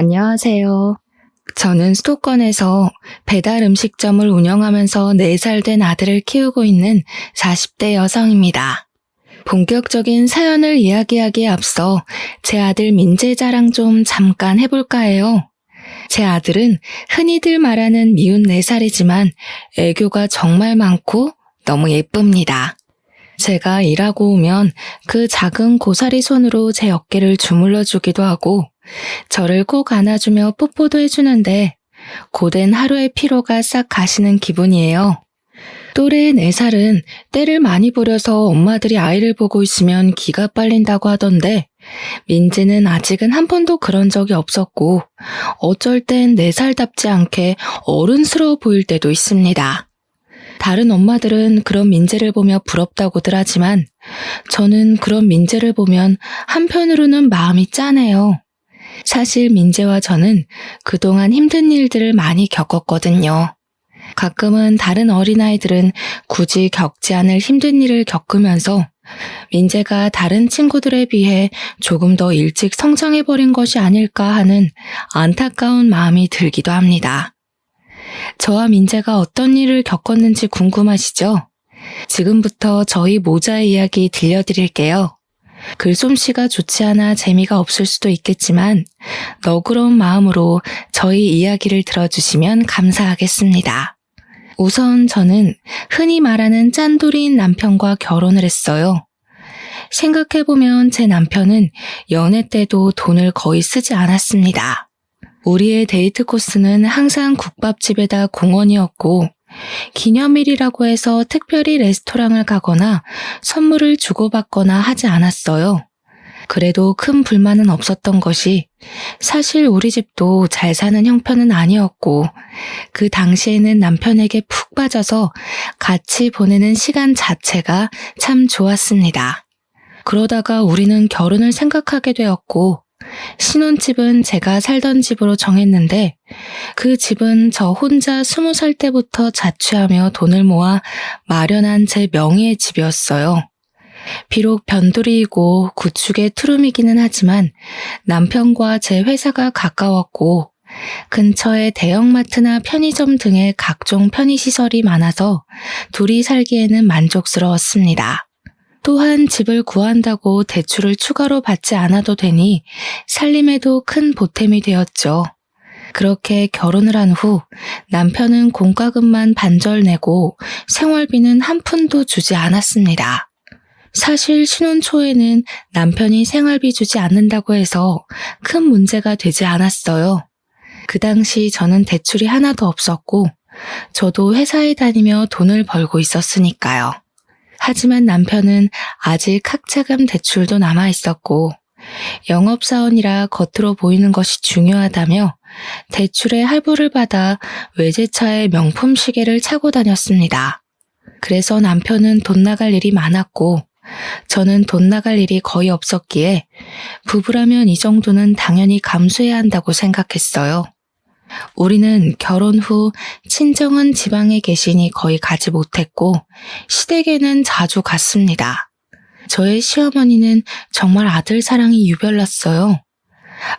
안녕하세요. 저는 수도권에서 배달 음식점을 운영하면서 4살 된 아들을 키우고 있는 40대 여성입니다. 본격적인 사연을 이야기하기에 앞서 제 아들 민재 자랑 좀 잠깐 해볼까 해요. 제 아들은 흔히들 말하는 미운 4살이지만 애교가 정말 많고 너무 예쁩니다. 제가 일하고 오면 그 작은 고사리 손으로 제 어깨를 주물러 주기도 하고 저를 꼭 안아주며 뽀뽀도 해주는데 고된 하루의 피로가 싹 가시는 기분이에요. 또래 4살은 때를 많이 부려서 엄마들이 아이를 보고 있으면 기가 빨린다고 하던데 민지는 아직은 한 번도 그런 적이 없었고 어쩔 땐 4살답지 않게 어른스러워 보일 때도 있습니다. 다른 엄마들은 그런 민재를 보며 부럽다고들 하지만 저는 그런 민재를 보면 한편으로는 마음이 짠해요. 사실 민재와 저는 그동안 힘든 일들을 많이 겪었거든요. 가끔은 다른 어린아이들은 굳이 겪지 않을 힘든 일을 겪으면서 민재가 다른 친구들에 비해 조금 더 일찍 성장해버린 것이 아닐까 하는 안타까운 마음이 들기도 합니다. 저와 민재가 어떤 일을 겪었는지 궁금하시죠? 지금부터 저희 모자의 이야기 들려드릴게요. 글솜씨가 좋지 않아 재미가 없을 수도 있겠지만 너그러운 마음으로 저희 이야기를 들어주시면 감사하겠습니다. 우선 저는 흔히 말하는 짠돌이인 남편과 결혼을 했어요. 생각해보면 제 남편은 연애 때도 돈을 거의 쓰지 않았습니다. 우리의 데이트 코스는 항상 국밥집에다 공원이었고 기념일이라고 해서 특별히 레스토랑을 가거나 선물을 주고받거나 하지 않았어요. 그래도 큰 불만은 없었던 것이 사실 우리 집도 잘 사는 형편은 아니었고 그 당시에는 남편에게 푹 빠져서 같이 보내는 시간 자체가 참 좋았습니다. 그러다가 우리는 결혼을 생각하게 되었고 신혼집은 제가 살던 집으로 정했는데 그 집은 저 혼자 20살 때부터 자취하며 돈을 모아 마련한 제 명의의 집이었어요. 비록 변두리이고 구축의 투룸이기는 하지만 남편과 제 회사가 가까웠고 근처에 대형마트나 편의점 등의 각종 편의시설이 많아서 둘이 살기에는 만족스러웠습니다. 또한 집을 구한다고 대출을 추가로 받지 않아도 되니 살림에도 큰 보탬이 되었죠. 그렇게 결혼을 한 후 남편은 공과금만 반절 내고 생활비는 한 푼도 주지 않았습니다. 사실 신혼 초에는 남편이 생활비 주지 않는다고 해서 큰 문제가 되지 않았어요. 그 당시 저는 대출이 하나도 없었고 저도 회사에 다니며 돈을 벌고 있었으니까요. 하지만 남편은 아직 학자금 대출도 남아 있었고 영업사원이라 겉으로 보이는 것이 중요하다며 대출에 할부를 받아 외제차에 명품 시계를 차고 다녔습니다. 그래서 남편은 돈 나갈 일이 많았고 저는 돈 나갈 일이 거의 없었기에 부부라면 이 정도는 당연히 감수해야 한다고 생각했어요. 우리는 결혼 후 친정은 지방에 계시니 거의 가지 못했고 시댁에는 자주 갔습니다. 저의 시어머니는 정말 아들 사랑이 유별났어요.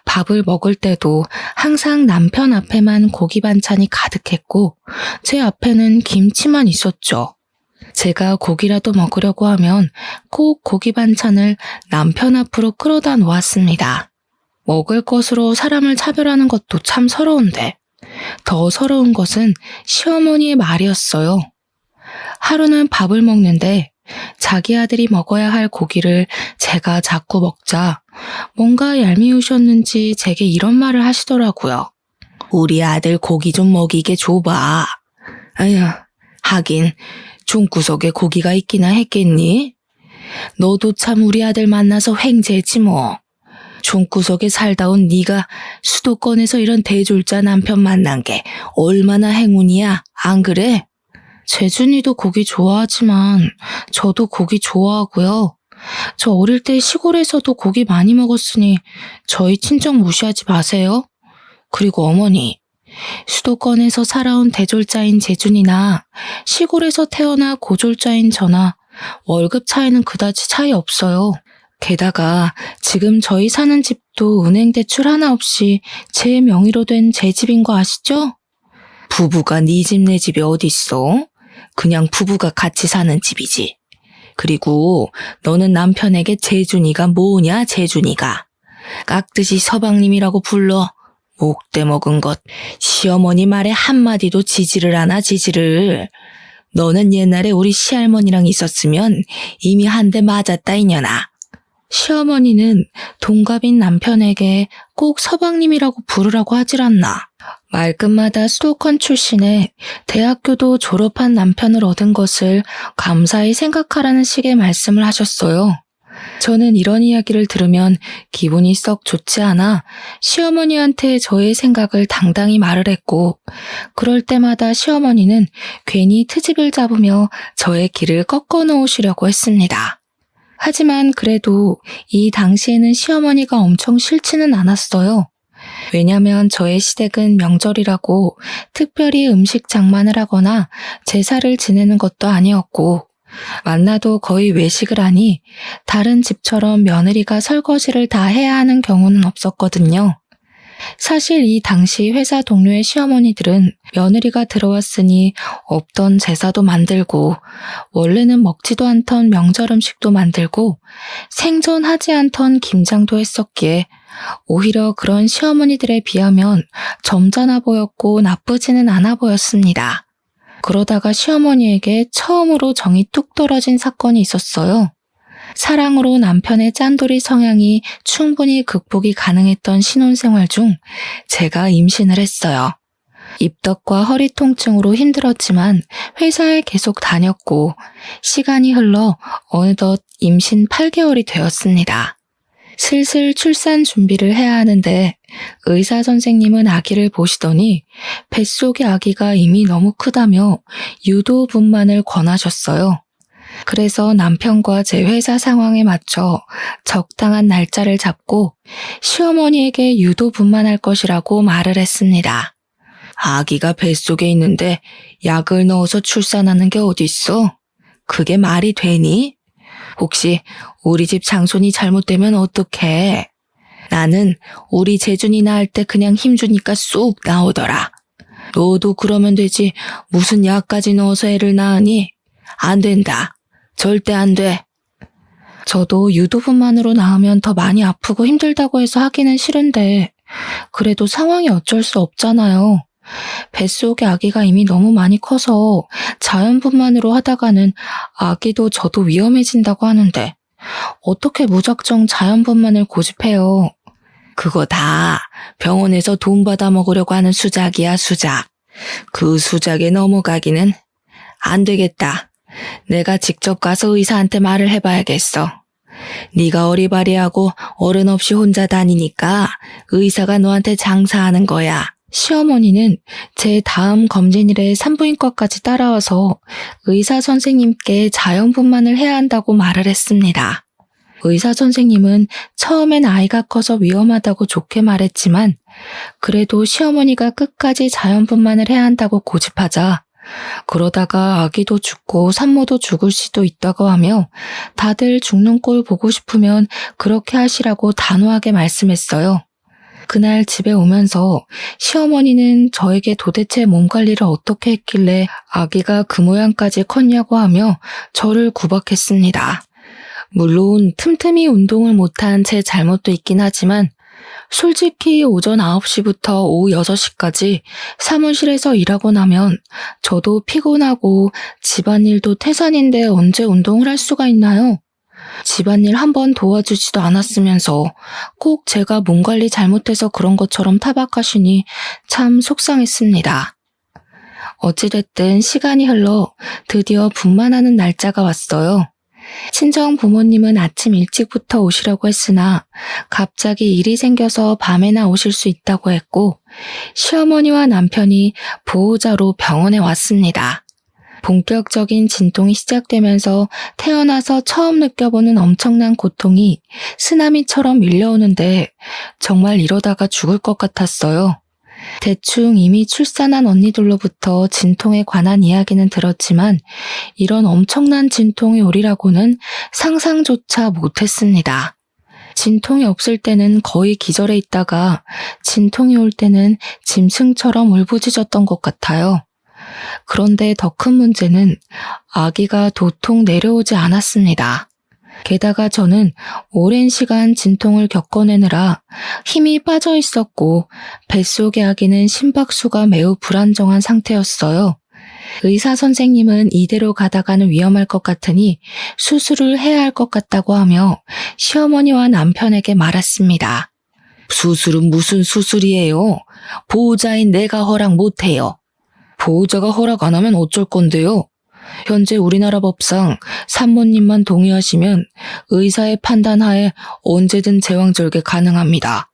밥을 먹을 때도 항상 남편 앞에만 고기 반찬이 가득했고 제 앞에는 김치만 있었죠. 제가 고기라도 먹으려고 하면 꼭 고기 반찬을 남편 앞으로 끌어다 놓았습니다. 먹을 것으로 사람을 차별하는 것도 참 서러운데 더 서러운 것은 시어머니의 말이었어요. 하루는 밥을 먹는데 자기 아들이 먹어야 할 고기를 제가 자꾸 먹자 뭔가 얄미우셨는지 제게 이런 말을 하시더라고요. 우리 아들 고기 좀 먹이게 줘봐. 아휴, 하긴 종구석에 고기가 있기나 했겠니? 너도 참 우리 아들 만나서 횡재했지 뭐. 종구석에 살다 온 네가 수도권에서 이런 대졸자 남편 만난 게 얼마나 행운이야, 안 그래? 재준이도 고기 좋아하지만 저도 고기 좋아하고요. 저 어릴 때 시골에서도 고기 많이 먹었으니 저희 친정 무시하지 마세요. 그리고 어머니, 수도권에서 살아온 대졸자인 재준이나 시골에서 태어나 고졸자인 저나 월급 차이는 그다지 차이 없어요. 게다가 지금 저희 사는 집 아직도 은행 대출 하나 없이 제 명의로 된 제 집인 거 아시죠? 부부가 네 집 내 집이 어딨어? 그냥 부부가 같이 사는 집이지. 그리고 너는 남편에게 재준이가 뭐냐, 재준이가. 깍듯이 서방님이라고 불러. 목대 먹은 것. 시어머니 말에 한마디도 지지를 하나, 지지를. 너는 옛날에 우리 시할머니랑 있었으면 이미 한 대 맞았다, 이년아. 시어머니는 동갑인 남편에게 꼭 서방님이라고 부르라고 하질 않나. 말끝마다 수도권 출신에 대학교도 졸업한 남편을 얻은 것을 감사히 생각하라는 식의 말씀을 하셨어요. 저는 이런 이야기를 들으면 기분이 썩 좋지 않아 시어머니한테 저의 생각을 당당히 말을 했고, 그럴 때마다 시어머니는 괜히 트집을 잡으며 저의 길을 꺾어 놓으시려고 했습니다. 하지만 그래도 이 당시에는 시어머니가 엄청 싫지는 않았어요. 왜냐면 저의 시댁은 명절이라고 특별히 음식 장만을 하거나 제사를 지내는 것도 아니었고, 만나도 거의 외식을 하니 다른 집처럼 며느리가 설거지를 다 해야 하는 경우는 없었거든요. 사실 이 당시 회사 동료의 시어머니들은 며느리가 들어왔으니 없던 제사도 만들고, 원래는 먹지도 않던 명절 음식도 만들고, 생전하지 않던 김장도 했었기에 오히려 그런 시어머니들에 비하면 점잖아 보였고 나쁘지는 않아 보였습니다. 그러다가 시어머니에게 처음으로 정이 뚝 떨어진 사건이 있었어요. 사랑으로 남편의 짠돌이 성향이 충분히 극복이 가능했던 신혼생활 중 제가 임신을 했어요. 입덧과 허리 통증으로 힘들었지만 회사에 계속 다녔고, 시간이 흘러 어느덧 임신 8개월이 되었습니다. 슬슬 출산 준비를 해야 하는데 의사 선생님은 아기를 보시더니 뱃속의 아기가 이미 너무 크다며 유도 분만을 권하셨어요. 그래서 남편과 제 회사 상황에 맞춰 적당한 날짜를 잡고 시어머니에게 유도 분만할 것이라고 말을 했습니다. 아기가 뱃속에 있는데 약을 넣어서 출산하는 게 어딨어? 그게 말이 되니? 혹시 우리 집 장손이 잘못되면 어떡해? 나는 우리 재준이 낳을 때 그냥 힘주니까 쏙 나오더라. 너도 그러면 되지 무슨 약까지 넣어서 애를 낳으니? 안 된다. 절대 안 돼. 저도 유도분만으로 낳으면 더 많이 아프고 힘들다고 해서 하기는 싫은데 그래도 상황이 어쩔 수 없잖아요. 뱃속의 아기가 이미 너무 많이 커서 자연분만으로 하다가는 아기도 저도 위험해진다고 하는데 어떻게 무작정 자연분만을 고집해요. 그거 다 병원에서 돈 받아 먹으려고 하는 수작이야, 수작. 그 수작에 넘어가기는 안 되겠다. 내가 직접 가서 의사한테 말을 해봐야겠어. 네가 어리바리하고 어른 없이 혼자 다니니까 의사가 너한테 장사하는 거야. 시어머니는 제 다음 검진일에 산부인과까지 따라와서 의사 선생님께 자연분만을 해야 한다고 말을 했습니다. 의사 선생님은 처음엔 아이가 커서 위험하다고 좋게 말했지만 그래도 시어머니가 끝까지 자연분만을 해야 한다고 고집하자 그러다가 아기도 죽고 산모도 죽을 수도 있다고 하며 다들 죽는 꼴 보고 싶으면 그렇게 하시라고 단호하게 말씀했어요. 그날 집에 오면서 시어머니는 저에게 도대체 몸 관리를 어떻게 했길래 아기가 그 모양까지 컸냐고 하며 저를 구박했습니다. 물론 틈틈이 운동을 못한 제 잘못도 있긴 하지만 솔직히 오전 9시부터 오후 6시까지 사무실에서 일하고 나면 저도 피곤하고 집안일도 태산인데 언제 운동을 할 수가 있나요? 집안일 한 번 도와주지도 않았으면서 꼭 제가 몸 관리 잘못해서 그런 것처럼 타박하시니 참 속상했습니다. 어찌됐든 시간이 흘러 드디어 분만하는 날짜가 왔어요. 친정 부모님은 아침 일찍부터 오시려고 했으나 갑자기 일이 생겨서 밤에나 오실 수 있다고 했고 시어머니와 남편이 보호자로 병원에 왔습니다. 본격적인 진통이 시작되면서 태어나서 처음 느껴보는 엄청난 고통이 쓰나미처럼 밀려오는데 정말 이러다가 죽을 것 같았어요. 대충 이미 출산한 언니들로부터 진통에 관한 이야기는 들었지만 이런 엄청난 진통이 오리라고는 상상조차 못했습니다. 진통이 없을 때는 거의 기절해 있다가 진통이 올 때는 짐승처럼 울부짖었던 것 같아요. 그런데 더 큰 문제는 아기가 도통 내려오지 않았습니다. 게다가 저는 오랜 시간 진통을 겪어내느라 힘이 빠져 있었고 뱃속의 아기는 심박수가 매우 불안정한 상태였어요. 의사 선생님은 이대로 가다가는 위험할 것 같으니 수술을 해야 할 것 같다고 하며 시어머니와 남편에게 말했습니다. 수술은 무슨 수술이에요? 보호자인 내가 허락 못해요. 보호자가 허락 안 하면 어쩔 건데요? 현재 우리나라 법상 산모님만 동의하시면 의사의 판단하에 언제든 제왕절개 가능합니다.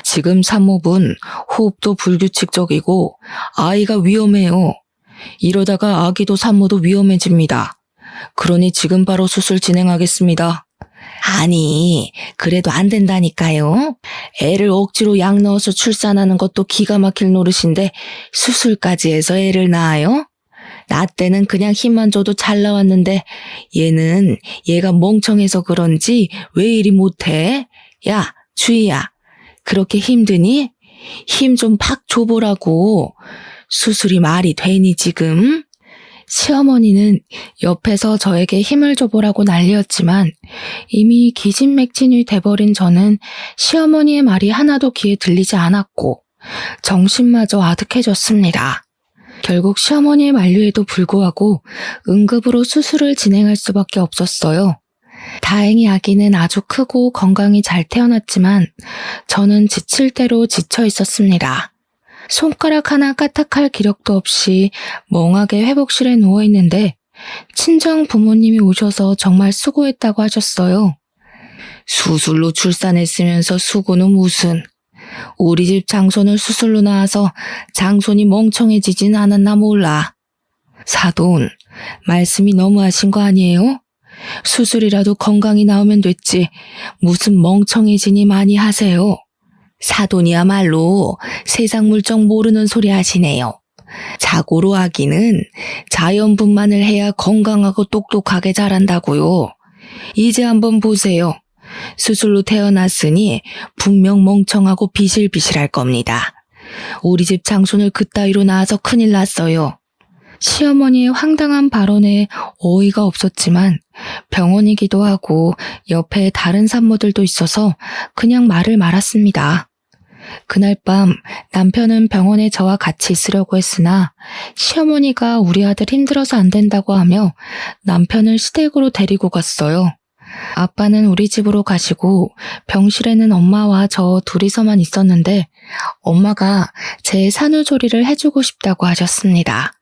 지금 산모분 호흡도 불규칙적이고 아이가 위험해요. 이러다가 아기도 산모도 위험해집니다. 그러니 지금 바로 수술 진행하겠습니다. 아니, 그래도 안 된다니까요. 애를 억지로 약 넣어서 출산하는 것도 기가 막힐 노릇인데 수술까지 해서 애를 낳아요? 나 때는 그냥 힘만 줘도 잘 나왔는데 얘가 멍청해서 그런지 왜 이리 못해? 야, 주희야, 그렇게 힘드니? 힘 좀 팍 줘보라고. 수술이 말이 되니 지금? 시어머니는 옆에서 저에게 힘을 줘보라고 난리였지만 이미 기진맥진이 돼버린 저는 시어머니의 말이 하나도 귀에 들리지 않았고 정신마저 아득해졌습니다. 결국 시어머니의 만류에도 불구하고 응급으로 수술을 진행할 수밖에 없었어요. 다행히 아기는 아주 크고 건강히 잘 태어났지만 저는 지칠 대로 지쳐 있었습니다. 손가락 하나 까딱할 기력도 없이 멍하게 회복실에 누워있는데 친정 부모님이 오셔서 정말 수고했다고 하셨어요. 수술로 출산했으면서 수고는 무슨. 우리 집 장손을 수술로 낳아서 장손이 멍청해지진 않았나 몰라. 사돈, 말씀이 너무하신 거 아니에요? 수술이라도 건강히 나오면 됐지 무슨 멍청해지니 많이 하세요. 사돈이야말로 세상 물정 모르는 소리 하시네요. 자고로 아기는 자연분만을 해야 건강하고 똑똑하게 자란다고요. 이제 한번 보세요. 수술로 태어났으니 분명 멍청하고 비실비실할 겁니다. 우리 집 장손을 그따위로 낳아서 큰일 났어요. 시어머니의 황당한 발언에 어이가 없었지만 병원이기도 하고 옆에 다른 산모들도 있어서 그냥 말을 말았습니다. 그날 밤 남편은 병원에 저와 같이 있으려고 했으나 시어머니가 우리 아들 힘들어서 안 된다고 하며 남편을 시댁으로 데리고 갔어요. 아빠는 우리 집으로 가시고 병실에는 엄마와 저 둘이서만 있었는데 엄마가 제 산후조리를 해주고 싶다고 하셨습니다.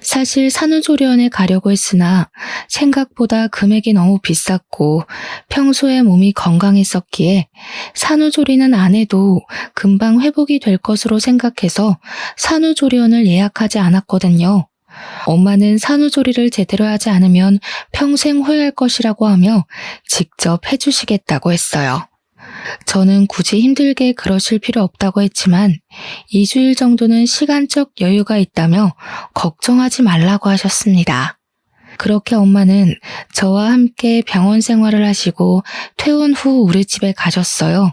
사실 산후조리원에 가려고 했으나 생각보다 금액이 너무 비쌌고 평소에 몸이 건강했었기에 산후조리는 안 해도 금방 회복이 될 것으로 생각해서 산후조리원을 예약하지 않았거든요. 엄마는 산후조리를 제대로 하지 않으면 평생 후회할 것이라고 하며 직접 해주시겠다고 했어요. 저는 굳이 힘들게 그러실 필요 없다고 했지만 2주일 정도는 시간적 여유가 있다며 걱정하지 말라고 하셨습니다. 그렇게 엄마는 저와 함께 병원 생활을 하시고 퇴원 후 우리 집에 가셨어요.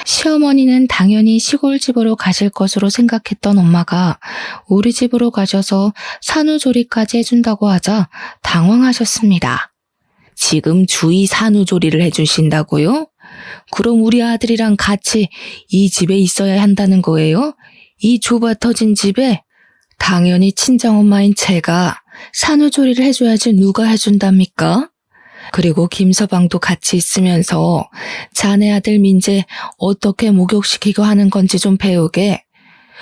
시어머니는 당연히 시골집으로 가실 것으로 생각했던 엄마가 우리 집으로 가셔서 산후조리까지 해준다고 하자 당황하셨습니다. 지금 주의 산후조리를 해주신다고요? 그럼 우리 아들이랑 같이 이 집에 있어야 한다는 거예요? 이 좁아 터진 집에? 당연히 친정엄마인 제가 산후조리를 해줘야지 누가 해준답니까? 그리고 김서방도 같이 있으면서 자네 아들 민재 어떻게 목욕시키고 하는 건지 좀 배우게.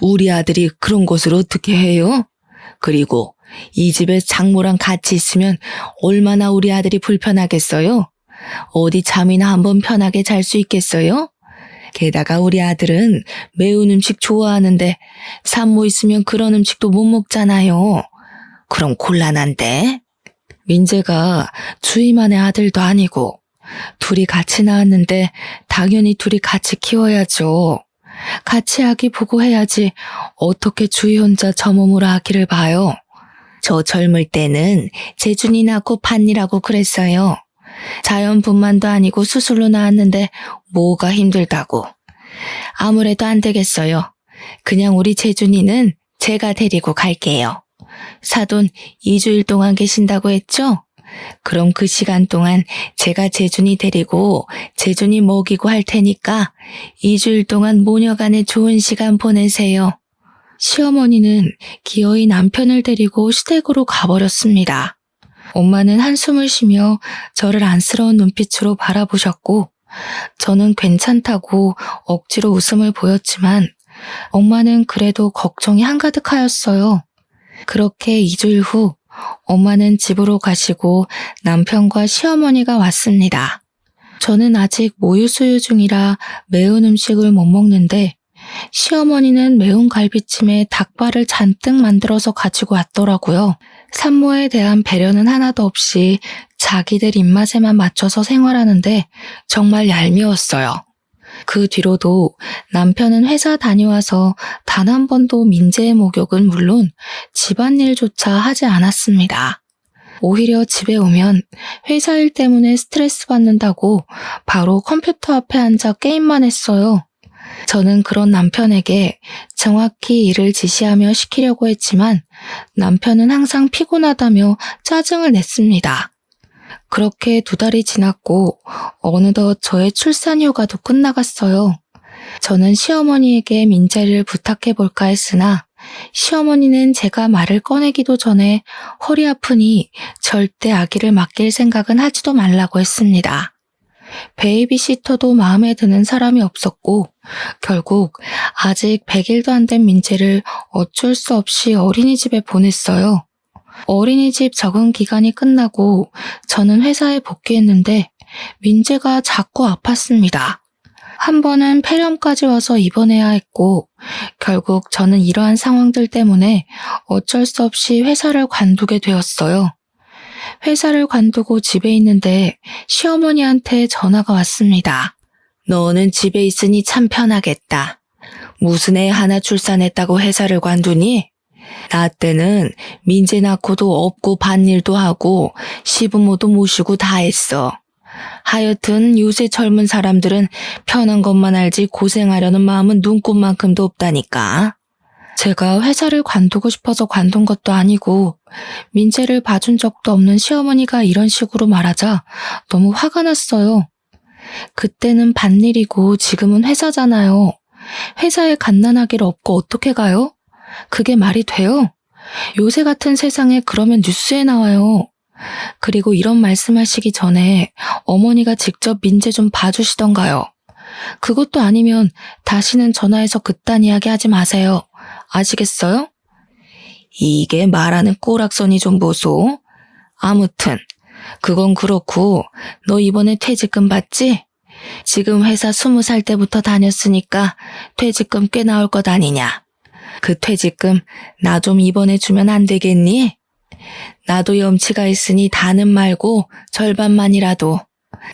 우리 아들이 그런 것을 어떻게 해요? 그리고 이 집에 장모랑 같이 있으면 얼마나 우리 아들이 불편하겠어요? 어디 잠이나 한번 편하게 잘 수 있겠어요? 게다가 우리 아들은 매운 음식 좋아하는데 산모 있으면 그런 음식도 못 먹잖아요. 그럼 곤란한데? 민재가 주임만의 아들도 아니고 둘이 같이 낳았는데 당연히 둘이 같이 키워야죠. 같이 아기 보고 해야지 어떻게 주희 혼자 저 몸으로 아기를 봐요. 저 젊을 때는 재준이 낳고 판이라고 그랬어요. 자연분만도 아니고 수술로 나왔는데 뭐가 힘들다고. 아무래도 안 되겠어요. 그냥 우리 재준이는 제가 데리고 갈게요. 사돈 2주일 동안 계신다고 했죠? 그럼 그 시간 동안 제가 재준이 데리고 재준이 먹이고 할 테니까 2주일 동안 모녀간에 좋은 시간 보내세요. 시어머니는 기어이 남편을 데리고 시댁으로 가버렸습니다. 엄마는 한숨을 쉬며 저를 안쓰러운 눈빛으로 바라보셨고 저는 괜찮다고 억지로 웃음을 보였지만 엄마는 그래도 걱정이 한가득하였어요. 그렇게 2주일 후 엄마는 집으로 가시고 남편과 시어머니가 왔습니다. 저는 아직 모유수유 중이라 매운 음식을 못 먹는데 시어머니는 매운 갈비찜에 닭발을 잔뜩 만들어서 가지고 왔더라고요. 산모에 대한 배려는 하나도 없이 자기들 입맛에만 맞춰서 생활하는데 정말 얄미웠어요. 그 뒤로도 남편은 회사 다녀와서 단 한 번도 민재의 목욕은 물론 집안일조차 하지 않았습니다. 오히려 집에 오면 회사 일 때문에 스트레스 받는다고 바로 컴퓨터 앞에 앉아 게임만 했어요. 저는 그런 남편에게 정확히 일을 지시하며 시키려고 했지만 남편은 항상 피곤하다며 짜증을 냈습니다. 그렇게 2달이 지났고 어느덧 저의 출산 휴가도 끝나갔어요. 저는 시어머니에게 민재를 부탁해볼까 했으나 시어머니는 제가 말을 꺼내기도 전에 허리 아프니 절대 아기를 맡길 생각은 하지도 말라고 했습니다. 베이비시터도 마음에 드는 사람이 없었고 결국 아직 100일도 안 된 민재를 어쩔 수 없이 어린이집에 보냈어요. 어린이집 적응 기간이 끝나고 저는 회사에 복귀했는데 민재가 자꾸 아팠습니다. 한 번은 폐렴까지 와서 입원해야 했고 결국 저는 이러한 상황들 때문에 어쩔 수 없이 회사를 관두게 되었어요. 회사를 관두고 집에 있는데 시어머니한테 전화가 왔습니다. 너는 집에 있으니 참 편하겠다. 무슨 애 하나 출산했다고 회사를 관두니? 나 때는 민재 낳고도 업고 밭일도 하고 시부모도 모시고 다 했어. 하여튼 요새 젊은 사람들은 편한 것만 알지 고생하려는 마음은 눈꼽만큼도 없다니까. 제가 회사를 관두고 싶어서 관둔 것도 아니고 민재를 봐준 적도 없는 시어머니가 이런 식으로 말하자 너무 화가 났어요. 그때는 밭일이고 지금은 회사잖아요. 회사에 갓난아기를 업고 어떻게 가요? 그게 말이 돼요? 요새 같은 세상에 그러면 뉴스에 나와요. 그리고 이런 말씀하시기 전에 어머니가 직접 민재 좀 봐주시던가요. 그것도 아니면 다시는 전화해서 그딴 이야기 하지 마세요. 아시겠어요? 이게 말하는 꼬락선이 좀 보소. 아무튼 그건 그렇고 너 이번에 퇴직금 받지? 지금 회사 20살 때부터 다녔으니까 퇴직금 꽤 나올 것 아니냐. 그 퇴직금 나 좀 이번에 주면 안 되겠니? 나도 염치가 있으니 다는 말고 절반만이라도.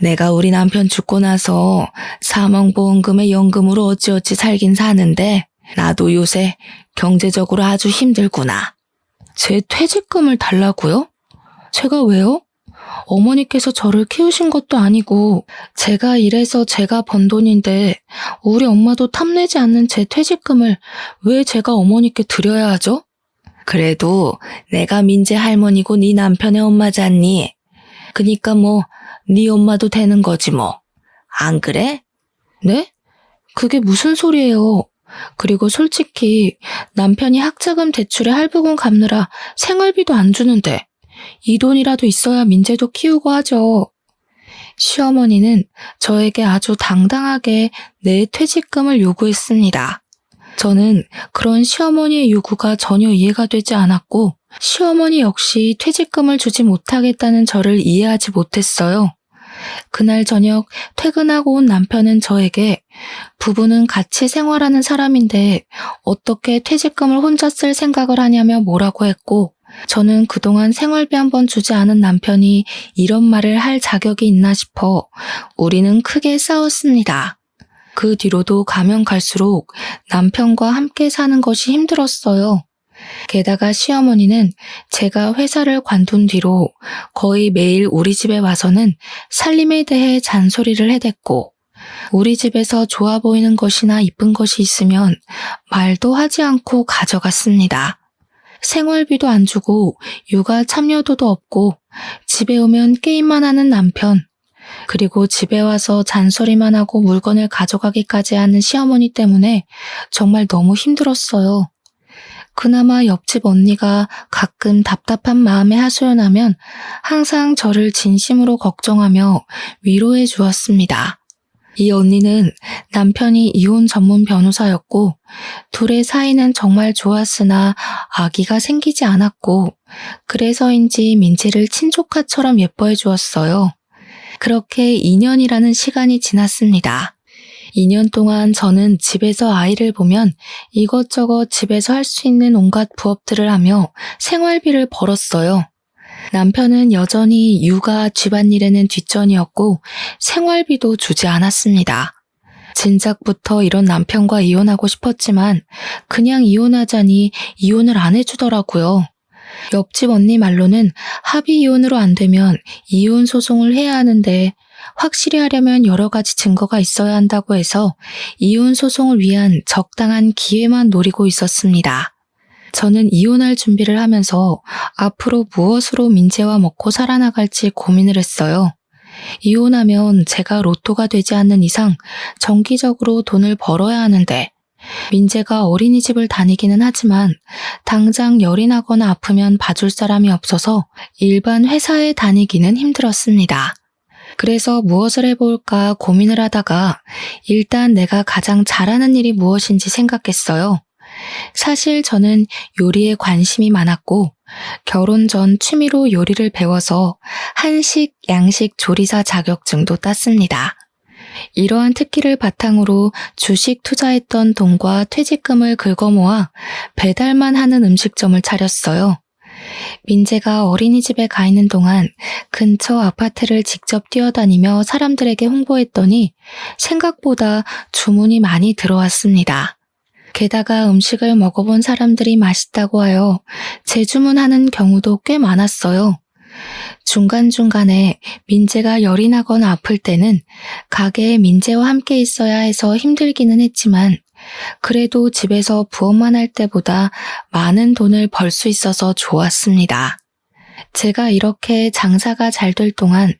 내가 우리 남편 죽고 나서 사망보험금에 연금으로 어찌어찌 살긴 사는데 나도 요새 경제적으로 아주 힘들구나. 제 퇴직금을 달라고요? 제가 왜요? 어머니께서 저를 키우신 것도 아니고 제가 일해서 제가 번 돈인데 우리 엄마도 탐내지 않는 제 퇴직금을 왜 제가 어머니께 드려야 하죠? 그래도 내가 민재 할머니고 네 남편의 엄마잖니. 그니까 뭐 네 엄마도 되는 거지 뭐. 안 그래? 네? 그게 무슨 소리예요? 그리고 솔직히 남편이 학자금 대출에 할부금 갚느라 생활비도 안 주는데 이 돈이라도 있어야 민재도 키우고 하죠. 시어머니는 저에게 아주 당당하게 내 퇴직금을 요구했습니다. 저는 그런 시어머니의 요구가 전혀 이해가 되지 않았고 시어머니 역시 퇴직금을 주지 못하겠다는 저를 이해하지 못했어요. 그날 저녁 퇴근하고 온 남편은 저에게 부부는 같이 생활하는 사람인데 어떻게 퇴직금을 혼자 쓸 생각을 하냐며 뭐라고 했고 저는 그동안 생활비 한 번 주지 않은 남편이 이런 말을 할 자격이 있나 싶어 우리는 크게 싸웠습니다. 그 뒤로도 가면 갈수록 남편과 함께 사는 것이 힘들었어요. 게다가 시어머니는 제가 회사를 관둔 뒤로 거의 매일 우리 집에 와서는 살림에 대해 잔소리를 해댔고, 우리 집에서 좋아 보이는 것이나 이쁜 것이 있으면 말도 하지 않고 가져갔습니다. 생활비도 안 주고 육아 참여도도 없고 집에 오면 게임만 하는 남편, 그리고 집에 와서 잔소리만 하고 물건을 가져가기까지 하는 시어머니 때문에 정말 너무 힘들었어요. 그나마 옆집 언니가 가끔 답답한 마음에 하소연하면 항상 저를 진심으로 걱정하며 위로해 주었습니다. 이 언니는 남편이 이혼 전문 변호사였고 둘의 사이는 정말 좋았으나 아기가 생기지 않았고 그래서인지 민지를 친조카처럼 예뻐해 주었어요. 그렇게 2년이라는 시간이 지났습니다. 2년 동안 저는 집에서 아이를 보면 이것저것 집에서 할 수 있는 온갖 부업들을 하며 생활비를 벌었어요. 남편은 여전히 육아, 집안일에는 뒷전이었고 생활비도 주지 않았습니다. 진작부터 이런 남편과 이혼하고 싶었지만 그냥 이혼하자니 이혼을 안 해주더라고요. 옆집 언니 말로는 합의 이혼으로 안 되면 이혼 소송을 해야 하는데 확실히 하려면 여러 가지 증거가 있어야 한다고 해서 이혼 소송을 위한 적당한 기회만 노리고 있었습니다. 저는 이혼할 준비를 하면서 앞으로 무엇으로 민재와 먹고 살아나갈지 고민을 했어요. 이혼하면 제가 로또가 되지 않는 이상 정기적으로 돈을 벌어야 하는데 민재가 어린이집을 다니기는 하지만 당장 열이 나거나 아프면 봐줄 사람이 없어서 일반 회사에 다니기는 힘들었습니다. 그래서 무엇을 해볼까 고민을 하다가 일단 내가 가장 잘하는 일이 무엇인지 생각했어요. 사실 저는 요리에 관심이 많았고 결혼 전 취미로 요리를 배워서 한식, 양식 조리사 자격증도 땄습니다. 이러한 특기를 바탕으로 주식 투자했던 돈과 퇴직금을 긁어모아 배달만 하는 음식점을 차렸어요. 민재가 어린이집에 가 있는 동안 근처 아파트를 직접 뛰어다니며 사람들에게 홍보했더니 생각보다 주문이 많이 들어왔습니다. 게다가 음식을 먹어본 사람들이 맛있다고 하여 재주문하는 경우도 꽤 많았어요. 중간중간에 민재가 열이 나거나 아플 때는 가게에 민재와 함께 있어야 해서 힘들기는 했지만 그래도 집에서 부업만 할 때보다 많은 돈을 벌 수 있어서 좋았습니다. 제가 이렇게 장사가 잘 될 동안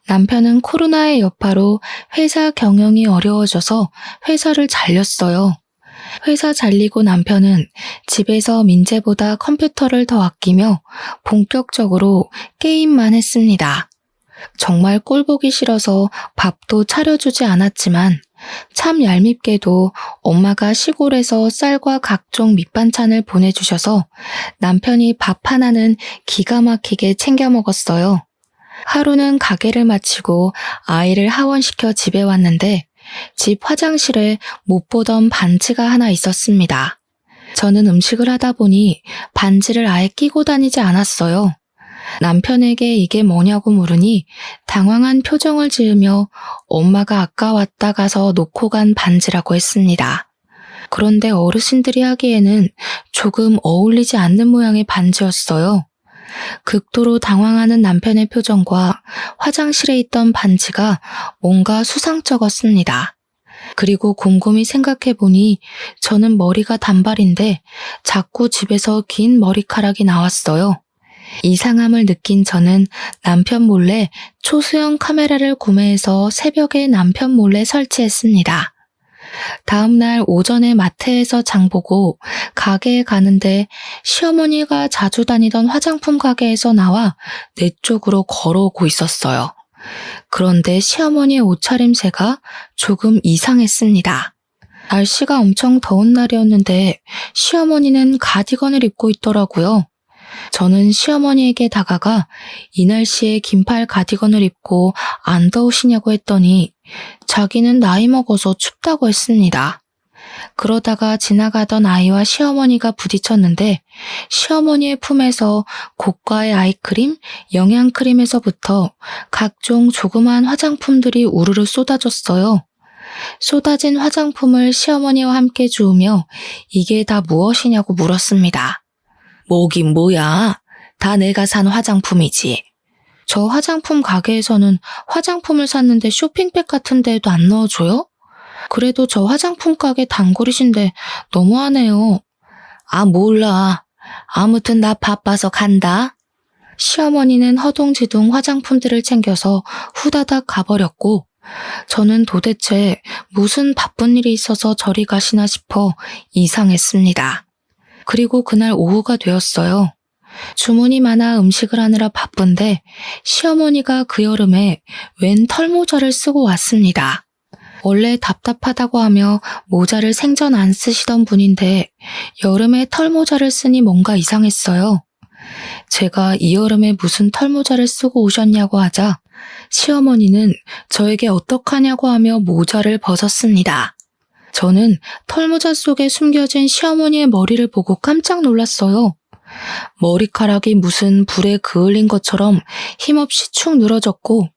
남편은 코로나의 여파로 회사 경영이 어려워져서 회사를 잘렸어요. 회사 잘리고 남편은 집에서 민재보다 컴퓨터를 더 아끼며 본격적으로 게임만 했습니다. 정말 꼴보기 싫어서 밥도 차려주지 않았지만 참 얄밉게도 엄마가 시골에서 쌀과 각종 밑반찬을 보내주셔서 남편이 밥 하나는 기가 막히게 챙겨 먹었어요. 하루는 가게를 마치고 아이를 하원시켜 집에 왔는데 집 화장실에 못 보던 반지가 하나 있었습니다. 저는 음식을 하다 보니 반지를 아예 끼고 다니지 않았어요. 남편에게 이게 뭐냐고 물으니 당황한 표정을 지으며 엄마가 아까 왔다 가서 놓고 간 반지라고 했습니다. 그런데 어르신들이 하기에는 조금 어울리지 않는 모양의 반지였어요. 극도로 당황하는 남편의 표정과 화장실에 있던 반지가 뭔가 수상쩍었습니다. 그리고 곰곰이 생각해보니 저는 머리가 단발인데 자꾸 집에서 긴 머리카락이 나왔어요. 이상함을 느낀 저는 남편 몰래 초소형 카메라를 구매해서 새벽에 남편 몰래 설치했습니다. 다음날 오전에 마트에서 장보고 가게에 가는데 시어머니가 자주 다니던 화장품 가게에서 나와 내 쪽으로 걸어오고 있었어요. 그런데 시어머니의 옷차림새가 조금 이상했습니다. 날씨가 엄청 더운 날이었는데 시어머니는 가디건을 입고 있더라고요. 저는 시어머니에게 다가가 이 날씨에 긴팔 가디건을 입고 안 더우시냐고 했더니 자기는 나이 먹어서 춥다고 했습니다. 그러다가 지나가던 아이와 시어머니가 부딪혔는데 시어머니의 품에서 고가의 아이크림, 영양크림에서부터 각종 조그마한 화장품들이 우르르 쏟아졌어요. 쏟아진 화장품을 시어머니와 함께 주우며 이게 다 무엇이냐고 물었습니다. 뭐긴 뭐야. 다 내가 산 화장품이지. 저 화장품 가게에서는 화장품을 샀는데 쇼핑백 같은 데에도 안 넣어줘요? 그래도 저 화장품 가게 단골이신데 너무하네요. 아, 몰라. 아무튼 나 바빠서 간다. 시어머니는 허둥지둥 화장품들을 챙겨서 후다닥 가버렸고, 저는 도대체 무슨 바쁜 일이 있어서 저리 가시나 싶어 이상했습니다. 그리고 그날 오후가 되었어요. 주문이 많아 음식을 하느라 바쁜데 시어머니가 그 여름에 웬 털모자를 쓰고 왔습니다. 원래 답답하다고 하며 모자를 생전 안 쓰시던 분인데 여름에 털모자를 쓰니 뭔가 이상했어요. 제가 이 여름에 무슨 털모자를 쓰고 오셨냐고 하자 시어머니는 저에게 어떡하냐고 하며 모자를 벗었습니다. 저는 털모자 속에 숨겨진 시어머니의 머리를 보고 깜짝 놀랐어요. 머리카락이 무슨 불에 그을린 것처럼 힘없이 축 늘어졌고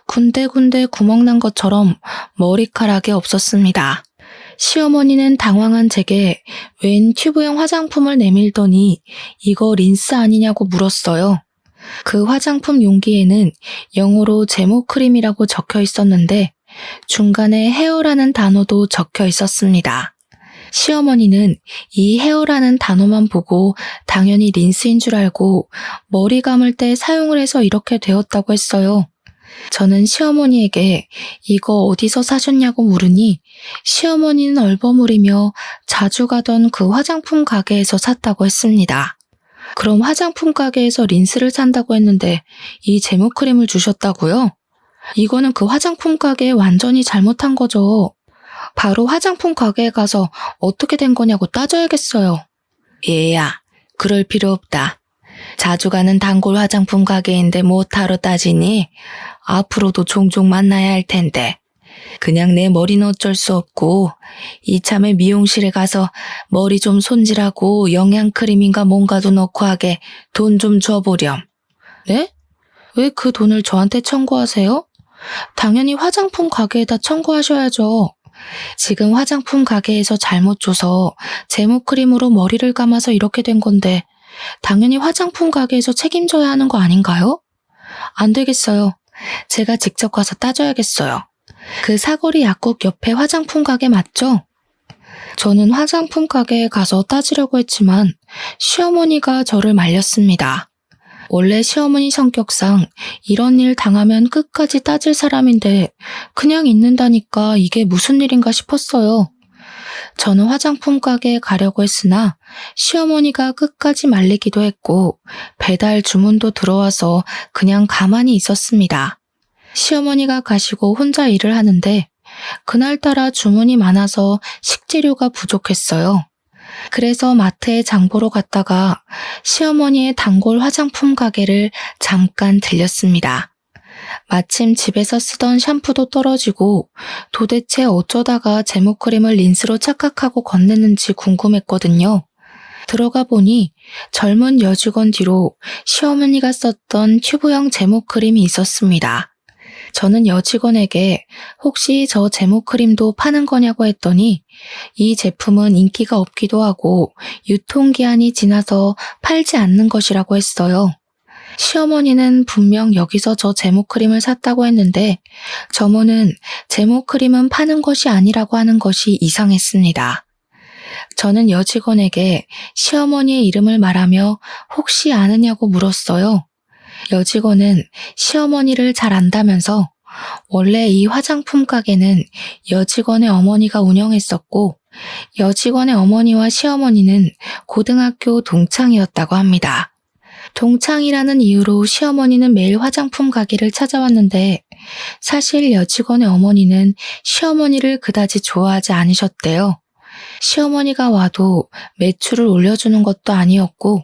군데군데 구멍난 것처럼 머리카락이 없었습니다. 시어머니는 당황한 제게 웬 튜브형 화장품을 내밀더니 이거 린스 아니냐고 물었어요. 그 화장품 용기에는 영어로 제모 크림이라고 적혀 있었는데 중간에 헤어라는 단어도 적혀 있었습니다. 시어머니는 이 헤어라는 단어만 보고 당연히 린스인 줄 알고 머리 감을 때 사용을 해서 이렇게 되었다고 했어요. 저는 시어머니에게 이거 어디서 사셨냐고 물으니 시어머니는 얼버무리며 자주 가던 그 화장품 가게에서 샀다고 했습니다. 그럼 화장품 가게에서 린스를 산다고 했는데 이 제모 크림을 주셨다고요? 이거는 그 화장품 가게에 완전히 잘못한 거죠. 바로 화장품 가게에 가서 어떻게 된 거냐고 따져야겠어요. 얘야, 그럴 필요 없다. 자주 가는 단골 화장품 가게인데 뭐하러 따지니? 앞으로도 종종 만나야 할 텐데. 그냥 내 머리는 어쩔 수 없고 이참에 미용실에 가서 머리 좀 손질하고 영양크림인가 뭔가도 넣고 하게 돈 좀 줘보렴. 네? 왜 그 돈을 저한테 청구하세요? 당연히 화장품 가게에다 청구하셔야죠. 지금 화장품 가게에서 잘못 줘서 제모크림으로 머리를 감아서 이렇게 된 건데 당연히 화장품 가게에서 책임져야 하는 거 아닌가요? 안 되겠어요. 제가 직접 가서 따져야겠어요. 그 사거리 약국 옆에 화장품 가게 맞죠? 저는 화장품 가게에 가서 따지려고 했지만 시어머니가 저를 말렸습니다. 원래 시어머니 성격상 이런 일 당하면 끝까지 따질 사람인데 그냥 있는다니까 이게 무슨 일인가 싶었어요. 저는 화장품 가게에 가려고 했으나 시어머니가 끝까지 말리기도 했고 배달 주문도 들어와서 그냥 가만히 있었습니다. 시어머니가 가시고 혼자 일을 하는데 그날따라 주문이 많아서 식재료가 부족했어요. 그래서 마트에 장 보러 갔다가 시어머니의 단골 화장품 가게를 잠깐 들렸습니다. 마침 집에서 쓰던 샴푸도 떨어지고 도대체 어쩌다가 제모크림을 린스로 착각하고 건넸는지 궁금했거든요. 들어가 보니 젊은 여직원 뒤로 시어머니가 썼던 튜브형 제모크림이 있었습니다. 저는 여직원에게 혹시 저 제모크림도 파는 거냐고 했더니 이 제품은 인기가 없기도 하고 유통기한이 지나서 팔지 않는 것이라고 했어요. 시어머니는 분명 여기서 저 제모크림을 샀다고 했는데 점원은 제모크림은 파는 것이 아니라고 하는 것이 이상했습니다. 저는 여직원에게 시어머니의 이름을 말하며 혹시 아느냐고 물었어요. 여직원은 시어머니를 잘 안다면서 원래 이 화장품 가게는 여직원의 어머니가 운영했었고 여직원의 어머니와 시어머니는 고등학교 동창이었다고 합니다. 동창이라는 이유로 시어머니는 매일 화장품 가게를 찾아왔는데 사실 여직원의 어머니는 시어머니를 그다지 좋아하지 않으셨대요. 시어머니가 와도 매출을 올려주는 것도 아니었고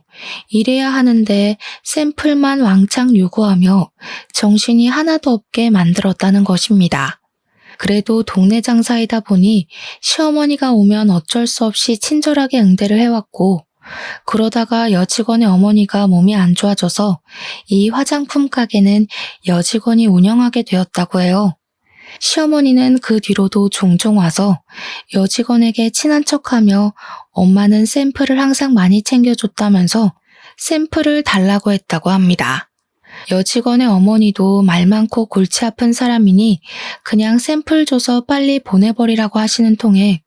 이래야 하는데 샘플만 왕창 요구하며 정신이 하나도 없게 만들었다는 것입니다. 그래도 동네 장사이다 보니 시어머니가 오면 어쩔 수 없이 친절하게 응대를 해왔고 그러다가 여직원의 어머니가 몸이 안 좋아져서 이 화장품 가게는 여직원이 운영하게 되었다고 해요. 시어머니는 그 뒤로도 종종 와서 여직원에게 친한 척하며 엄마는 샘플을 항상 많이 챙겨줬다면서 샘플을 달라고 했다고 합니다. 여직원의 어머니도 말 많고 골치 아픈 사람이니 그냥 샘플 줘서 빨리 보내버리라고 하시는 통에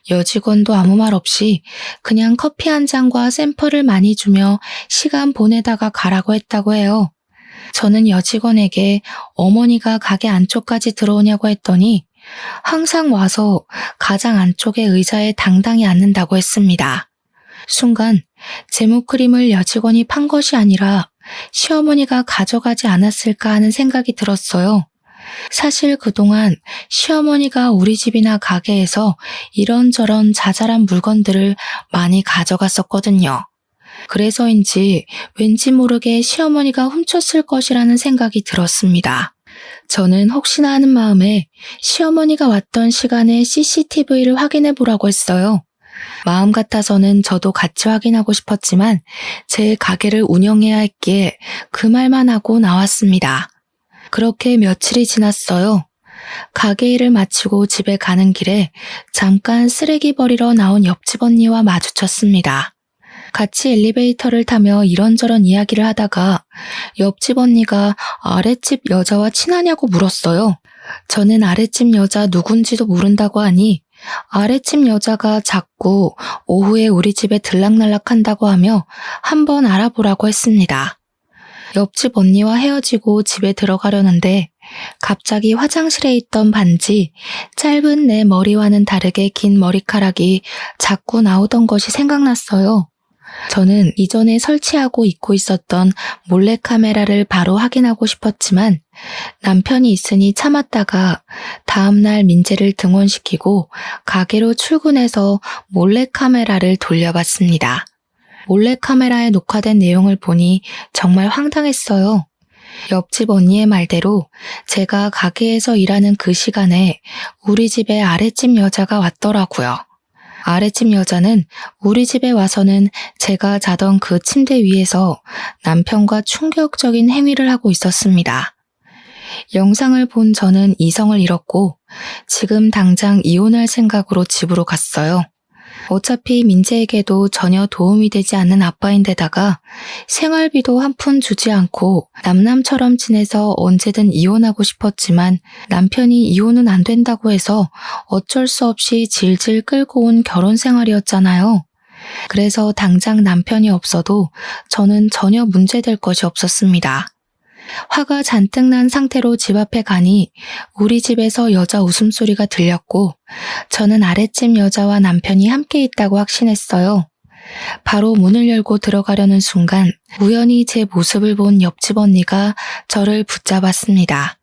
여직원도 아무 말 없이 그냥 커피 한 잔과 샘플을 많이 주며 시간 보내다가 가라고 했다고 해요. 저는 여직원에게 어머니가 가게 안쪽까지 들어오냐고 했더니 항상 와서 가장 안쪽의 의자에 당당히 앉는다고 했습니다. 순간 제모크림을 여직원이 판 것이 아니라 시어머니가 가져가지 않았을까 하는 생각이 들었어요. 사실 그동안 시어머니가 우리 집이나 가게에서 이런저런 자잘한 물건들을 많이 가져갔었거든요. 그래서인지 왠지 모르게 시어머니가 훔쳤을 것이라는 생각이 들었습니다. 저는 혹시나 하는 마음에 시어머니가 왔던 시간에 CCTV를 확인해 보라고 했어요. 마음 같아서는 저도 같이 확인하고 싶었지만 제 가게를 운영해야 했기에 그 말만 하고 나왔습니다. 그렇게 며칠이 지났어요. 가게 일을 마치고 집에 가는 길에 잠깐 쓰레기 버리러 나온 옆집 언니와 마주쳤습니다. 같이 엘리베이터를 타며 이런저런 이야기를 하다가 옆집 언니가 아랫집 여자와 친하냐고 물었어요. 저는 아랫집 여자 누군지도 모른다고 하니 아랫집 여자가 자꾸 오후에 우리 집에 들락날락 한다고 하며 한번 알아보라고 했습니다. 옆집 언니와 헤어지고 집에 들어가려는데 갑자기 화장실에 있던 반지, 짧은 내 머리와는 다르게 긴 머리카락이 자꾸 나오던 것이 생각났어요. 저는 이전에 설치하고 입고 있었던 몰래카메라를 바로 확인하고 싶었지만 남편이 있으니 참았다가 다음날 민재를 등원시키고 가게로 출근해서 몰래카메라를 돌려봤습니다. 몰래카메라에 녹화된 내용을 보니 정말 황당했어요. 옆집 언니의 말대로 제가 가게에서 일하는 그 시간에 우리 집에 아랫집 여자가 왔더라고요. 아랫집 여자는 우리 집에 와서는 제가 자던 그 침대 위에서 남편과 충격적인 행위를 하고 있었습니다. 영상을 본 저는 이성을 잃었고 지금 당장 이혼할 생각으로 집으로 갔어요. 어차피 민재에게도 전혀 도움이 되지 않는 아빠인데다가 생활비도 한 푼 주지 않고 남남처럼 지내서 언제든 이혼하고 싶었지만 남편이 이혼은 안 된다고 해서 어쩔 수 없이 질질 끌고 온 결혼 생활이었잖아요. 그래서 당장 남편이 없어도 저는 전혀 문제될 것이 없었습니다. 화가 잔뜩 난 상태로 집 앞에 가니 우리 집에서 여자 웃음소리가 들렸고 저는 아랫집 여자와 남편이 함께 있다고 확신했어요. 바로 문을 열고 들어가려는 순간 우연히 제 모습을 본 옆집 언니가 저를 붙잡았습니다.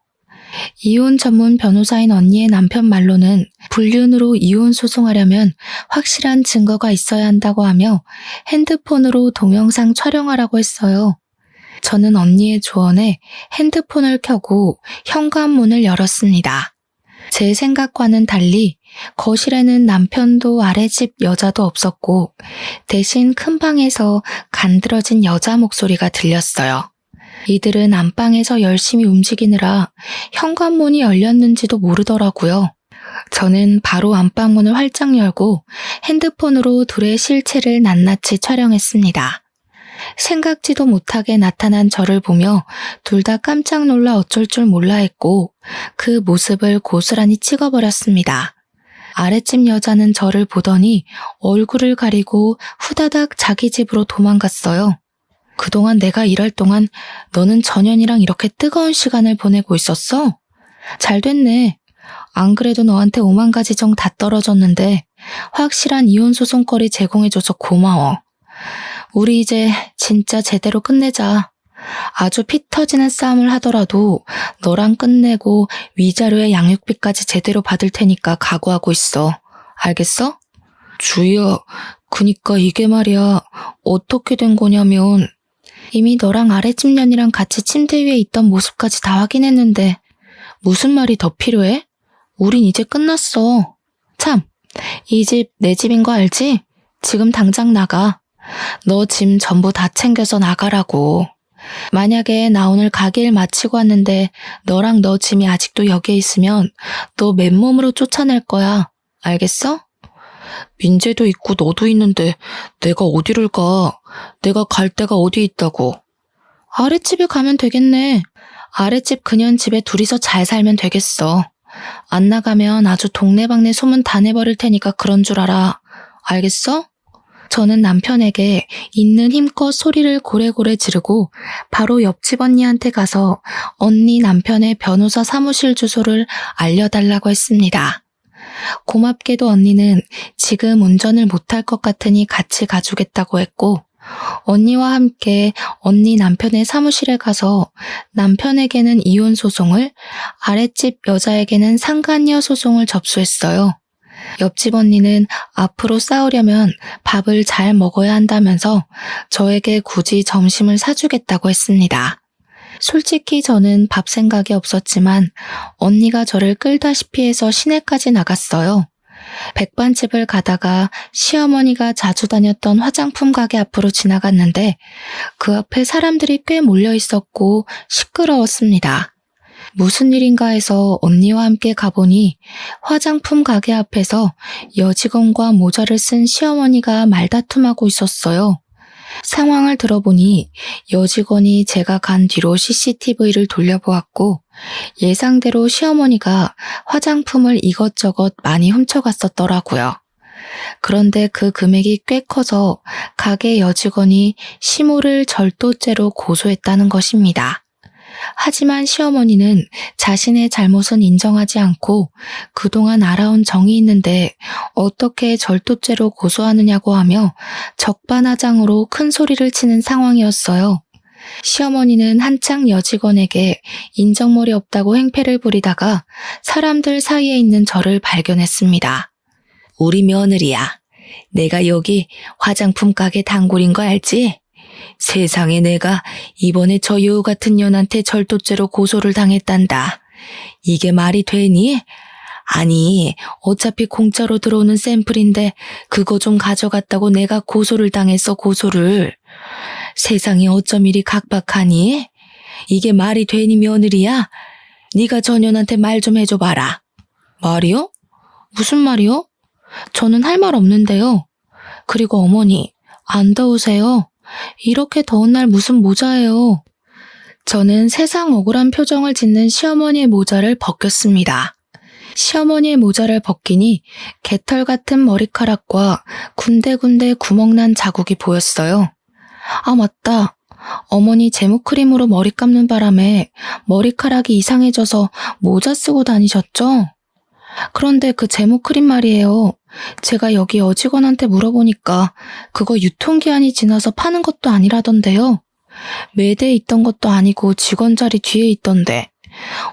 이혼 전문 변호사인 언니의 남편 말로는 불륜으로 이혼 소송하려면 확실한 증거가 있어야 한다고 하며 핸드폰으로 동영상 촬영하라고 했어요. 저는 언니의 조언에 핸드폰을 켜고 현관문을 열었습니다. 제 생각과는 달리 거실에는 남편도 아랫집 여자도 없었고 대신 큰 방에서 간드러진 여자 목소리가 들렸어요. 이들은 안방에서 열심히 움직이느라 현관문이 열렸는지도 모르더라고요. 저는 바로 안방문을 활짝 열고 핸드폰으로 둘의 실체를 낱낱이 촬영했습니다. 생각지도 못하게 나타난 저를 보며 둘 다 깜짝 놀라 어쩔 줄 몰라 했고 그 모습을 고스란히 찍어버렸습니다. 아랫집 여자는 저를 보더니 얼굴을 가리고 후다닥 자기 집으로 도망갔어요. 그동안 내가 일할 동안 너는 전현이랑 이렇게 뜨거운 시간을 보내고 있었어? 잘 됐네. 안 그래도 너한테 5만 가지 정 다 떨어졌는데 확실한 이혼 소송거리 제공해줘서 고마워. 우리 이제 진짜 제대로 끝내자. 아주 피 터지는 싸움을 하더라도 너랑 끝내고 위자료에 양육비까지 제대로 받을 테니까 각오하고 있어. 알겠어? 주희야, 그니까 이게 말이야. 어떻게 된 거냐면 이미 너랑 아랫집 년이랑 같이 침대 위에 있던 모습까지 다 확인했는데 무슨 말이 더 필요해? 우린 이제 끝났어. 참, 이 집 내 집인 거 알지? 지금 당장 나가. 너 짐 전부 다 챙겨서 나가라고. 만약에 나 오늘 가게 일 마치고 왔는데 너랑 너 짐이 아직도 여기에 있으면 너 맨몸으로 쫓아낼 거야. 알겠어? 민재도 있고 너도 있는데 내가 어디를 가? 내가 갈 데가 어디 있다고? 아랫집에 가면 되겠네. 아랫집 그년 집에 둘이서 잘 살면 되겠어. 안 나가면 아주 동네방네 소문 다 내버릴 테니까 그런 줄 알아. 알겠어? 저는 남편에게 있는 힘껏 소리를 고래고래 지르고 바로 옆집 언니한테 가서 언니 남편의 변호사 사무실 주소를 알려달라고 했습니다. 고맙게도 언니는 지금 운전을 못할 것 같으니 같이 가주겠다고 했고, 언니와 함께 언니 남편의 사무실에 가서 남편에게는 이혼 소송을, 아랫집 여자에게는 상간녀 소송을 접수했어요. 옆집 언니는 앞으로 싸우려면 밥을 잘 먹어야 한다면서 저에게 굳이 점심을 사주겠다고 했습니다. 솔직히 저는 밥 생각이 없었지만 언니가 저를 끌다시피 해서 시내까지 나갔어요. 백반집을 가다가 시어머니가 자주 다녔던 화장품 가게 앞으로 지나갔는데 그 앞에 사람들이 꽤 몰려 있었고 시끄러웠습니다. 무슨 일인가 해서 언니와 함께 가보니 화장품 가게 앞에서 여직원과 모자를 쓴 시어머니가 말다툼하고 있었어요. 상황을 들어보니 여직원이 제가 간 뒤로 CCTV를 돌려보았고 예상대로 시어머니가 화장품을 이것저것 많이 훔쳐갔었더라고요. 그런데 그 금액이 꽤 커서 가게 여직원이 시모를 절도죄로 고소했다는 것입니다. 하지만 시어머니는 자신의 잘못은 인정하지 않고 그동안 알아온 정이 있는데 어떻게 절도죄로 고소하느냐고 하며 적반하장으로 큰 소리를 치는 상황이었어요. 시어머니는 한창 여직원에게 인정머리 없다고 행패를 부리다가 사람들 사이에 있는 저를 발견했습니다. 우리 며느리야. 내가 여기 화장품 가게 단골인 거 알지? 세상에 내가 이번에 저 여우 같은 년한테 절도죄로 고소를 당했단다. 이게 말이 되니? 아니, 어차피 공짜로 들어오는 샘플인데 그거 좀 가져갔다고 내가 고소를 당했어, 고소를. 세상에 어쩜 이리 각박하니? 이게 말이 되니 며느리야? 네가 저 년한테 말 좀 해줘봐라. 말이요? 무슨 말이요? 저는 할 말 없는데요. 그리고 어머니, 안 더우세요? 이렇게 더운 날 무슨 모자예요? 저는 세상 억울한 표정을 짓는 시어머니의 모자를 벗겼습니다. 시어머니의 모자를 벗기니 개털 같은 머리카락과 군데군데 구멍난 자국이 보였어요. 아, 맞다. 어머니 제모크림으로 머리 감는 바람에 머리카락이 이상해져서 모자 쓰고 다니셨죠? 그런데 그 제모크림 말이에요. 제가 여기 여직원한테 물어보니까 그거 유통기한이 지나서 파는 것도 아니라던데요. 매대에 있던 것도 아니고 직원 자리 뒤에 있던데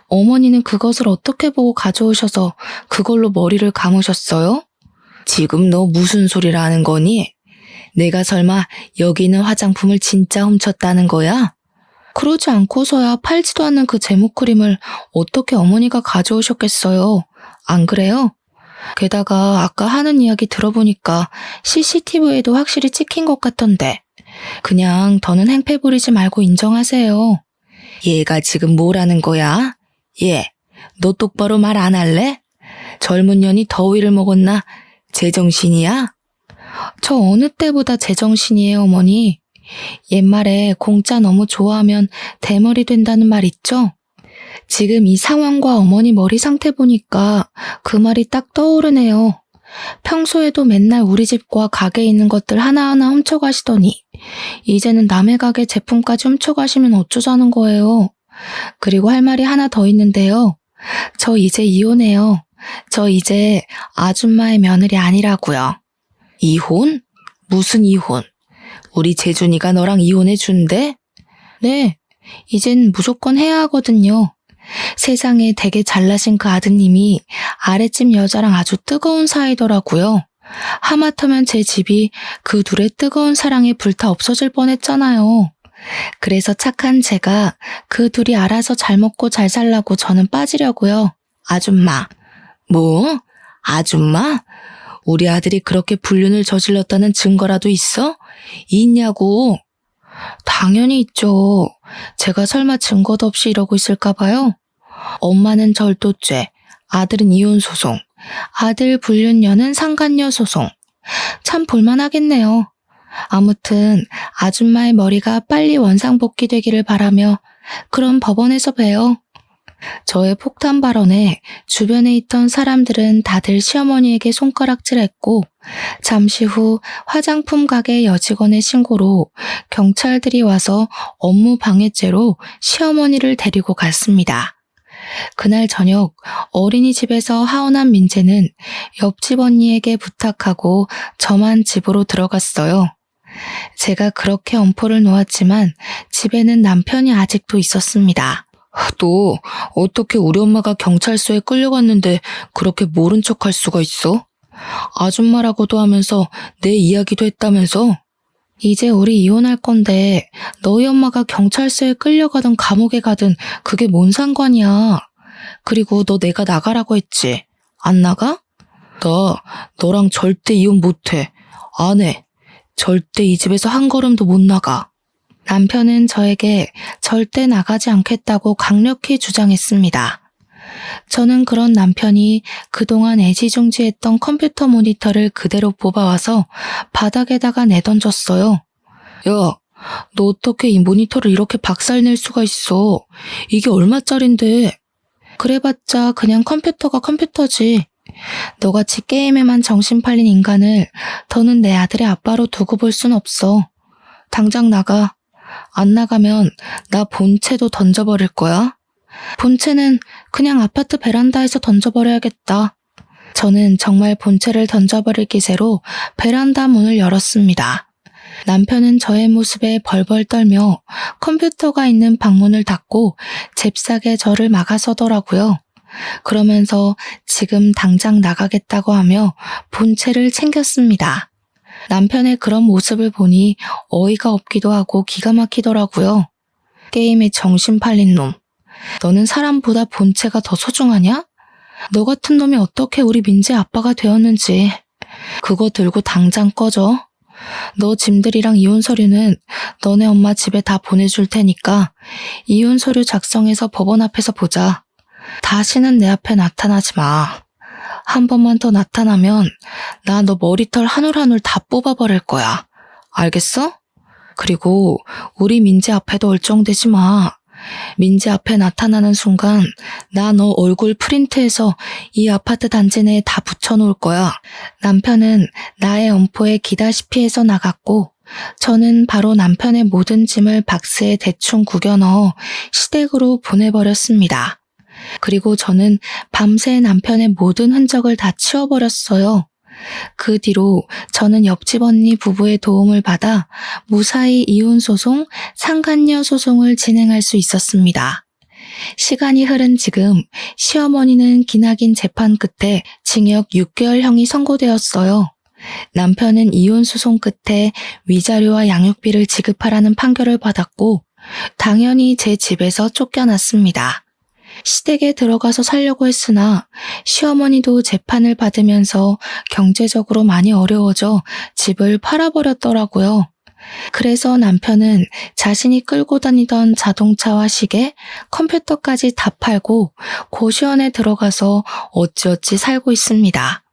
어머니는 그것을 어떻게 보고 가져오셔서 그걸로 머리를 감으셨어요? 지금 너 무슨 소리를 하는 거니? 내가 설마 여기 있는 화장품을 진짜 훔쳤다는 거야? 그러지 않고서야 팔지도 않는 그 제모크림을 어떻게 어머니가 가져오셨겠어요? 안 그래요? 게다가 아까 하는 이야기 들어보니까 CCTV에도 확실히 찍힌 것 같던데 그냥 더는 행패 부리지 말고 인정하세요. 얘가 지금 뭐라는 거야? 얘, 너 똑바로 말 안 할래? 젊은 년이 더위를 먹었나? 제정신이야? 저 어느 때보다 제정신이에요, 어머니. 옛말에 공짜 너무 좋아하면 대머리 된다는 말 있죠? 지금 이 상황과 어머니 머리 상태 보니까 그 말이 딱 떠오르네요. 평소에도 맨날 우리 집과 가게에 있는 것들 하나하나 훔쳐가시더니 이제는 남의 가게 제품까지 훔쳐가시면 어쩌자는 거예요. 그리고 할 말이 하나 더 있는데요. 저 이제 이혼해요. 저 이제 아줌마의 며느리 아니라고요. 이혼? 무슨 이혼? 우리 재준이가 너랑 이혼해 준대? 네, 이젠 무조건 해야 하거든요. 세상에 되게 잘나신 그 아드님이 아랫집 여자랑 아주 뜨거운 사이더라고요. 하마터면 제 집이 그 둘의 뜨거운 사랑에 불타 없어질 뻔했잖아요. 그래서 착한 제가 그 둘이 알아서 잘 먹고 잘 살라고 저는 빠지려고요. 아줌마. 뭐? 아줌마? 우리 아들이 그렇게 불륜을 저질렀다는 증거라도 있어? 있냐고. 당연히 있죠. 제가 설마 증거도 없이 이러고 있을까 봐요. 엄마는 절도죄, 아들은 이혼 소송, 아들 불륜 여는 상간녀 소송. 참 볼만하겠네요. 아무튼 아줌마의 머리가 빨리 원상복귀되기를 바라며 그럼 법원에서 봬요. 저의 폭탄 발언에 주변에 있던 사람들은 다들 시어머니에게 손가락질했고 잠시 후 화장품 가게 여직원의 신고로 경찰들이 와서 업무 방해죄로 시어머니를 데리고 갔습니다. 그날 저녁 어린이집에서 하원한 민재는 옆집 언니에게 부탁하고 저만 집으로 들어갔어요. 제가 그렇게 엄포를 놓았지만 집에는 남편이 아직도 있었습니다. 너 어떻게 우리 엄마가 경찰서에 끌려갔는데 그렇게 모른 척할 수가 있어? 아줌마라고도 하면서 내 이야기도 했다면서? 이제 우리 이혼할 건데 너희 엄마가 경찰서에 끌려가든 감옥에 가든 그게 뭔 상관이야. 그리고 너 내가 나가라고 했지. 안 나가? 나 너랑 절대 이혼 못해. 안 해. 절대 이 집에서 한 걸음도 못 나가. 남편은 저에게 절대 나가지 않겠다고 강력히 주장했습니다. 저는 그런 남편이 그동안 애지중지했던 컴퓨터 모니터를 그대로 뽑아와서 바닥에다가 내던졌어요. 야, 너 어떻게 이 모니터를 이렇게 박살낼 수가 있어? 이게 얼마짜린데? 그래봤자 그냥 컴퓨터가 컴퓨터지. 너같이 게임에만 정신 팔린 인간을 더는 내 아들의 아빠로 두고 볼 순 없어. 당장 나가. 안 나가면 나 본체도 던져버릴 거야. 본체는 그냥 아파트 베란다에서 던져버려야겠다. 저는 정말 본체를 던져버릴 기세로 베란다 문을 열었습니다. 남편은 저의 모습에 벌벌 떨며 컴퓨터가 있는 방문을 닫고 잽싸게 저를 막아서더라고요. 그러면서 지금 당장 나가겠다고 하며 본체를 챙겼습니다. 남편의 그런 모습을 보니 어이가 없기도 하고 기가 막히더라고요. 게임에 정신 팔린 놈. 너는 사람보다 본체가 더 소중하냐? 너 같은 놈이 어떻게 우리 민재 아빠가 되었는지. 그거 들고 당장 꺼져. 너 짐들이랑 이혼 서류는 너네 엄마 집에 다 보내줄 테니까 이혼 서류 작성해서 법원 앞에서 보자. 다시는 내 앞에 나타나지 마. 한 번만 더 나타나면 나 너 머리털 한 올 한 올 다 뽑아버릴 거야. 알겠어? 그리고 우리 민재 앞에도 얼쩡대지 마. 민재 앞에 나타나는 순간 나 너 얼굴 프린트해서 이 아파트 단지 내에 다 붙여놓을 거야. 남편은 나의 엄포에 기다시피 해서 나갔고 저는 바로 남편의 모든 짐을 박스에 대충 구겨 넣어 시댁으로 보내버렸습니다. 그리고 저는 밤새 남편의 모든 흔적을 다 치워버렸어요. 그 뒤로 저는 옆집 언니 부부의 도움을 받아 무사히 이혼소송, 상간녀 소송을 진행할 수 있었습니다. 시간이 흐른 지금 시어머니는 기나긴 재판 끝에 징역 6개월형이 선고되었어요. 남편은 이혼소송 끝에 위자료와 양육비를 지급하라는 판결을 받았고 당연히 제 집에서 쫓겨났습니다. 시댁에 들어가서 살려고 했으나 시어머니도 재판을 받으면서 경제적으로 많이 어려워져 집을 팔아버렸더라고요. 그래서 남편은 자신이 끌고 다니던 자동차와 시계, 컴퓨터까지 다 팔고 고시원에 들어가서 어찌어찌 살고 있습니다.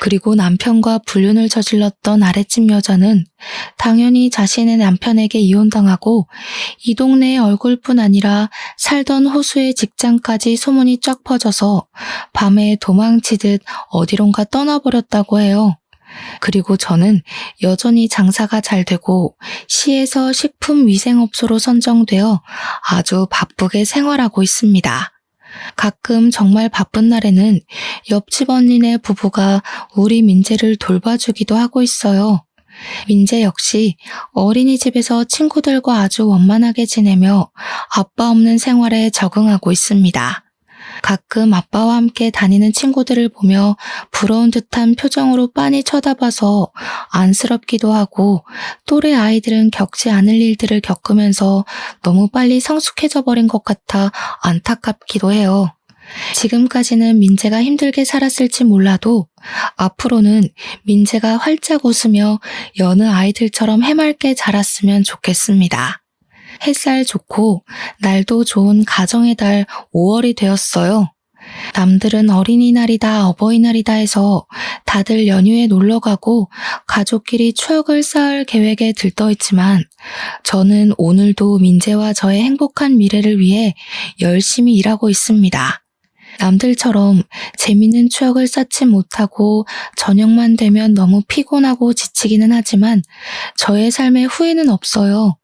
그리고 남편과 불륜을 저질렀던 아랫집 여자는 당연히 자신의 남편에게 이혼당하고 이 동네의 얼굴뿐 아니라 살던 호수의 직장까지 소문이 쫙 퍼져서 밤에 도망치듯 어디론가 떠나버렸다고 해요. 그리고 저는 여전히 장사가 잘 되고 시에서 식품위생업소로 선정되어 아주 바쁘게 생활하고 있습니다. 가끔 정말 바쁜 날에는 옆집 언니네 부부가 우리 민재를 돌봐주기도 하고 있어요. 민재 역시 어린이집에서 친구들과 아주 원만하게 지내며 아빠 없는 생활에 적응하고 있습니다. 가끔 아빠와 함께 다니는 친구들을 보며 부러운 듯한 표정으로 빤히 쳐다봐서 안쓰럽기도 하고 또래 아이들은 겪지 않을 일들을 겪으면서 너무 빨리 성숙해져 버린 것 같아 안타깝기도 해요. 지금까지는 민재가 힘들게 살았을지 몰라도 앞으로는 민재가 활짝 웃으며 여느 아이들처럼 해맑게 자랐으면 좋겠습니다. 햇살 좋고 날도 좋은 가정의 달 5월이 되었어요. 남들은 어린이날이다, 어버이날이다 해서 다들 연휴에 놀러 가고 가족끼리 추억을 쌓을 계획에 들떠 있지만 저는 오늘도 민재와 저의 행복한 미래를 위해 열심히 일하고 있습니다. 남들처럼 재밌는 추억을 쌓지 못하고 저녁만 되면 너무 피곤하고 지치기는 하지만 저의 삶에 후회는 없어요.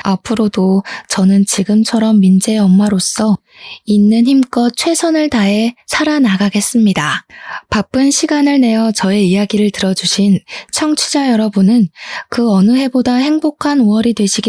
앞으로도 저는 지금처럼 민재의 엄마로서 있는 힘껏 최선을 다해 살아나가겠습니다. 바쁜 시간을 내어 저의 이야기를 들어주신 청취자 여러분은 그 어느 해보다 행복한 5월이 되시길